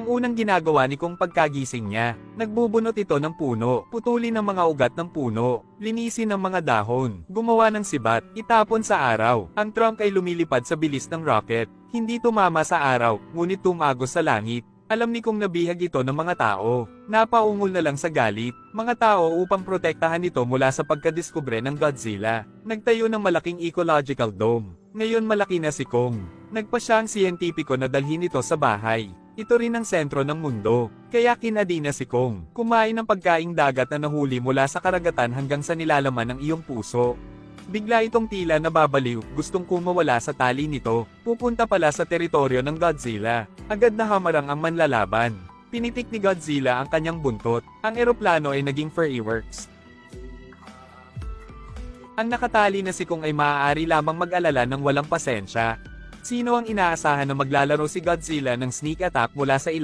unang ginagawa ni Kong pagkagising niya, nagbubunot ito ng puno, putulin ang mga ugat ng puno, linisin ang mga dahon, gumawa ng sibat, itapon sa araw. Ang trunk ay lumilipad sa bilis ng rocket, hindi tumama sa araw, ngunit tumagos sa langit. Alam ni Kong nabihag ito ng mga tao, napaungol na lang sa galit, mga tao upang protektahan ito mula sa pagkadiskubre ng Godzilla. Nagtayo ng malaking ecological dome. Ngayon malaki na si Kong. Nagpa siya ang siyentipiko na dalhin ito sa bahay. Ito rin ang sentro ng mundo, kaya kinadi na si Kong. Kumain ng pagkaing dagat na nahuli mula sa karagatan hanggang sa nilalaman ng iyong puso. Bigla itong tila nababaliw, gustong kumawala sa tali nito, pupunta pala sa teritoryo ng Godzilla. Agad na hamarang ang manlalaban. Pinitik ni Godzilla ang kanyang buntot, ang eroplano ay naging fireworks. Ang nakatali na si Kong ay maaari lamang mag-alala ng walang pasensya. Sino ang inaasahan na maglalaro si Godzilla ng sneak attack mula sa ilalim